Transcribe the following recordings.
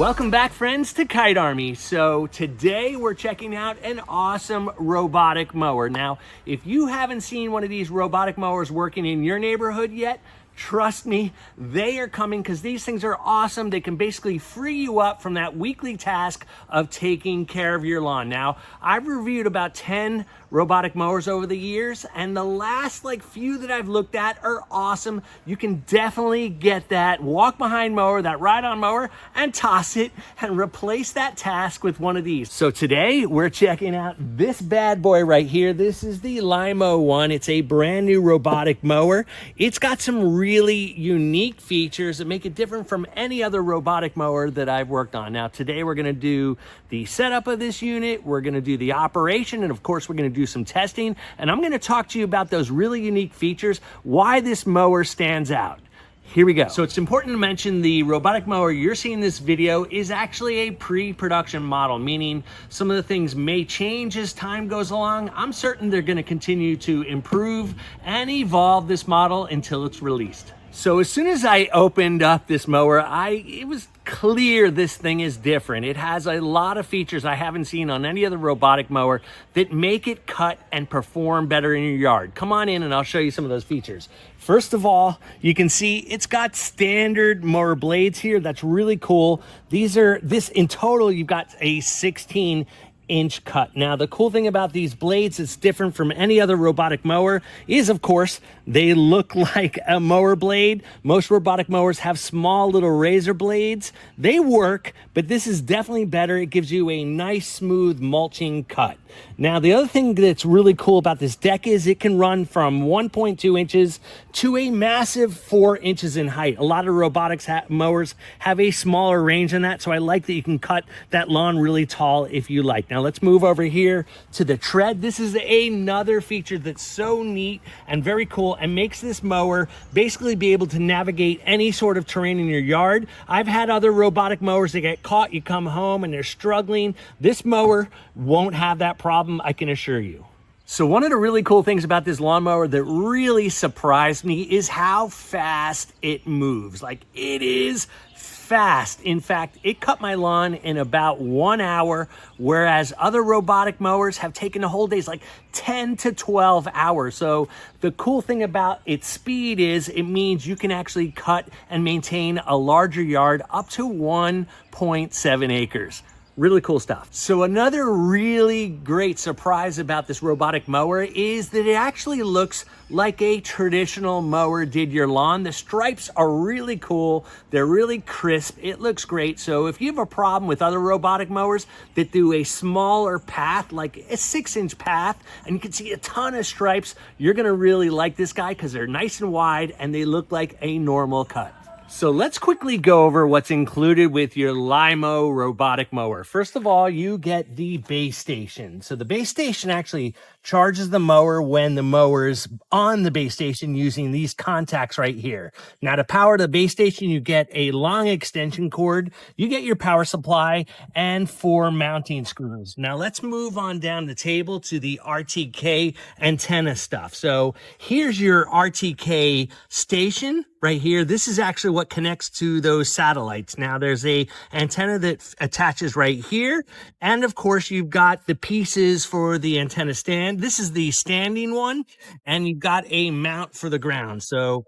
Welcome back, friends, to Kite Army. So today we're checking out an awesome robotic mower. Now, if you haven't seen one of these robotic mowers working in your neighborhood yet, trust me, they are coming because these things are awesome. They can basically free you up from that weekly task of taking care of your lawn. Now, I've reviewed about 10 robotic mowers over the years, and the last few that I've looked at are awesome. You can definitely get that walk behind mower, that ride on mower, and toss it and replace that task with one of these. So today we're checking out this bad boy right here. This is the Lymow One. It's a brand new robotic mower. It's got some really unique features that make it different from any other robotic mower that I've worked on. Now today we're gonna do the setup of this unit, we're gonna do the operation, and of course we're gonna do some testing, and I'm gonna talk to you about those really unique features, why this mower stands out. Here we go. So it's important to mention the robotic mower you're seeing in this video is actually a pre-production model, meaning some of the things may change as time goes along. I'm certain they're gonna continue to improve and evolve this model until it's released. So as soon as I opened up this mower, it was clear this thing is different. It has a lot of features I haven't seen on any other robotic mower that make it cut and perform better in your yard. Come on in and I'll show you some of those features. First of all, you can see it's got standard mower blades here. That's really cool. This in total, you've got a 16-inch cut. Now, the cool thing about these blades that's different from any other robotic mower is, of course, they look like a mower blade. Most robotic mowers have small little razor blades. They work, but this is definitely better. It gives you a nice, smooth mulching cut. Now, the other thing that's really cool about this deck is it can run from 1.2 inches to a massive 4 inches in height. A lot of robotics mowers have a smaller range than that, so I like that you can cut that lawn really tall if you like. Now, let's move over here to the tread. This is another feature that's so neat and very cool and makes this mower basically be able to navigate any sort of terrain in your yard. I've had other robotic mowers that get caught, you come home and they're struggling. This mower won't have that problem, I can assure you. So one of the really cool things about this lawnmower that really surprised me is how fast it moves. It is fast. In fact, it cut my lawn in about 1 hour, whereas other robotic mowers have taken the whole days, 10 to 12 hours. So the cool thing about its speed is it means you can actually cut and maintain a larger yard up to 1.7 acres. Really cool stuff. So another really great surprise about this robotic mower is that it actually looks like a traditional mower did your lawn. The stripes are really cool. They're really crisp. It looks great. So if you have a problem with other robotic mowers that do a smaller path, like a 6-inch path, and you can see a ton of stripes, you're gonna really like this guy because they're nice and wide and they look like a normal cut. So let's quickly go over what's included with your Lymow robotic mower. First of all, you get the base station. So the base station actually charges the mower when the mower's on the base station using these contacts right here. Now, to power the base station, you get a long extension cord, you get your power supply, and 4 mounting screws. Now let's move on down the table to the RTK antenna stuff. So here's your RTK station right here. This is actually what connects to those satellites. Now there's a antenna that attaches right here. And of course you've got the pieces for the antenna stand. This is the standing one, and you've got a mount for the ground. So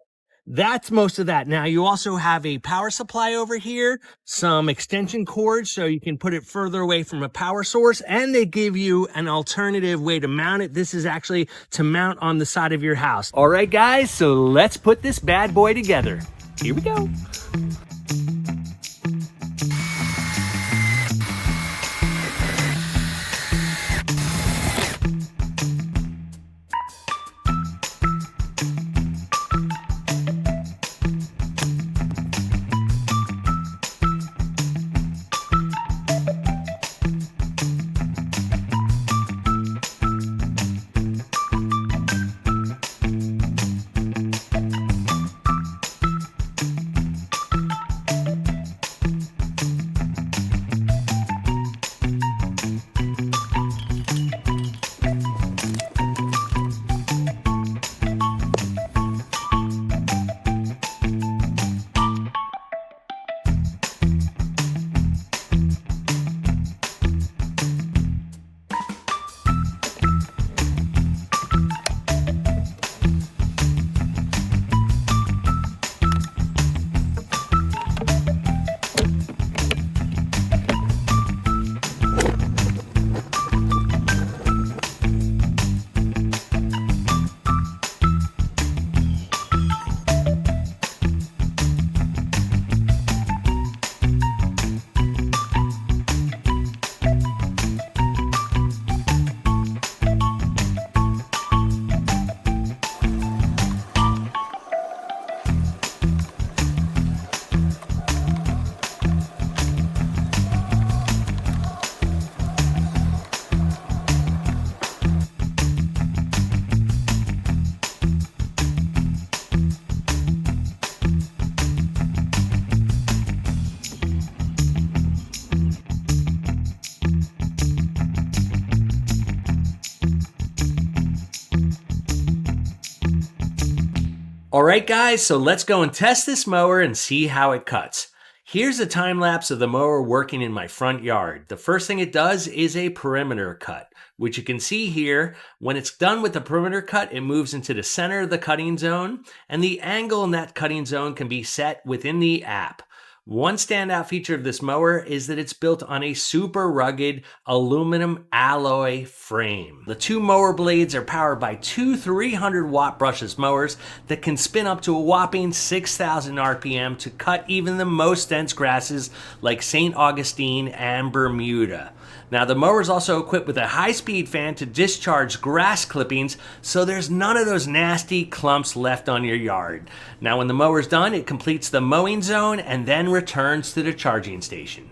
that's most of that. Now you also have a power supply over here, some extension cords so you can put it further away from a power source, and they give you an alternative way to mount it. This is actually to mount on the side of your house. All right, guys, so let's put this bad boy together. Here we go. All right, guys, so let's go and test this mower and see how it cuts. Here's a time lapse of the mower working in my front yard. The first thing it does is a perimeter cut, which you can see here. When it's done with the perimeter cut, it moves into the center of the cutting zone, and the angle in that cutting zone can be set within the app. One standout feature of this mower is that it's built on a super rugged aluminum alloy frame. The two mower blades are powered by two 300-watt brushless mowers that can spin up to a whopping 6,000 RPM to cut even the most dense grasses like St. Augustine and Bermuda. Now, the mower is also equipped with a high-speed fan to discharge grass clippings, so there's none of those nasty clumps left on your yard. Now, when the mower's done, it completes the mowing zone and then returns to the charging station.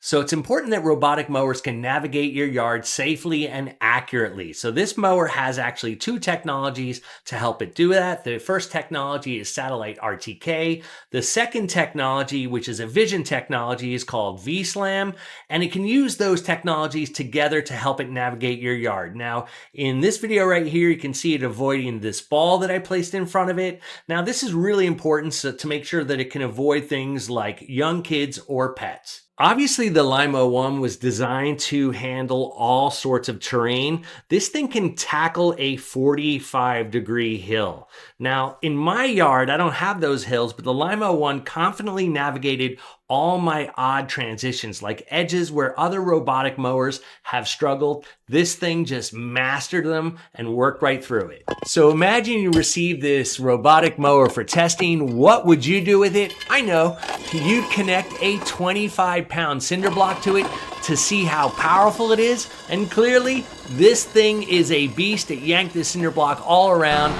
So it's important that robotic mowers can navigate your yard safely and accurately. So this mower has actually two technologies to help it do that. The first technology is satellite RTK. The second technology, which is a vision technology, is called VSLAM, and it can use those technologies together to help it navigate your yard. Now, in this video right here, you can see it avoiding this ball that I placed in front of it. Now, this is really important to make sure that it can avoid things like young kids or pets. Obviously, the Lymow One was designed to handle all sorts of terrain. This thing can tackle a 45-degree hill. Now, in my yard, I don't have those hills, but the Lymow One confidently navigated all my odd transitions, like edges where other robotic mowers have struggled. This thing just mastered them and worked right through it. So imagine you received this robotic mower for testing. What would you do with it? I know, you'd connect a 25-pound cinder block to it to see how powerful it is. And clearly, this thing is a beast. It yanked the cinder block all around.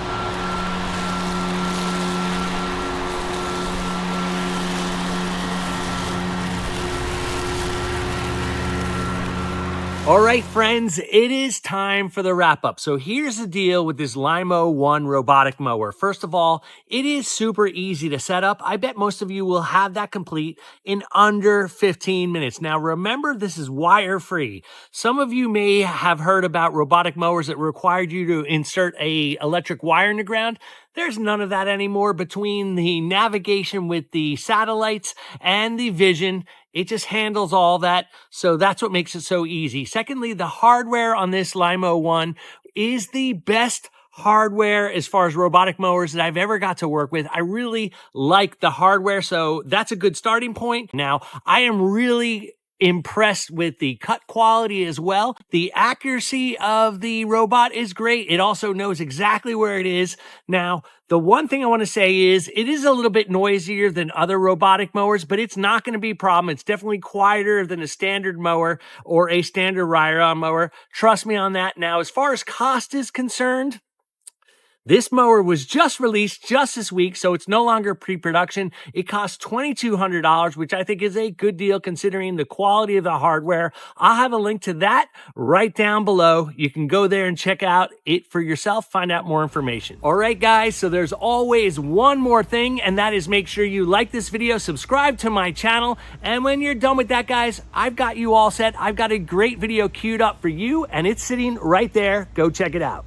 All right, friends, it is time for the wrap up. So here's the deal with this Lymow One robotic mower. First of all, it is super easy to set up. I bet most of you will have that complete in under 15 minutes. Now, remember, this is wire free. Some of you may have heard about robotic mowers that required you to insert a electric wire in the ground. There's none of that anymore. Between the navigation with the satellites and the vision, it just handles all that. So that's what makes it so easy. Secondly, the hardware on this Lymow One is the best hardware as far as robotic mowers that I've ever got to work with. I really like the hardware, so that's a good starting point. Now, I am really impressed with the cut quality as well. The accuracy of the robot is great. It also knows exactly where it is. Now, the one thing I want to say is it is a little bit noisier than other robotic mowers, but it's not going to be a problem. It's definitely quieter than a standard mower or a standard ride-on mower. Trust me on that. Now, as far as cost is concerned, this mower was just released just this week, so it's no longer pre-production. It costs $2,200, which I think is a good deal considering the quality of the hardware. I'll have a link to that right down below. You can go there and check out it for yourself, find out more information. All right, guys, so there's always one more thing, and that is make sure you like this video, subscribe to my channel, and when you're done with that, guys, I've got you all set. I've got a great video queued up for you, and it's sitting right there. Go check it out.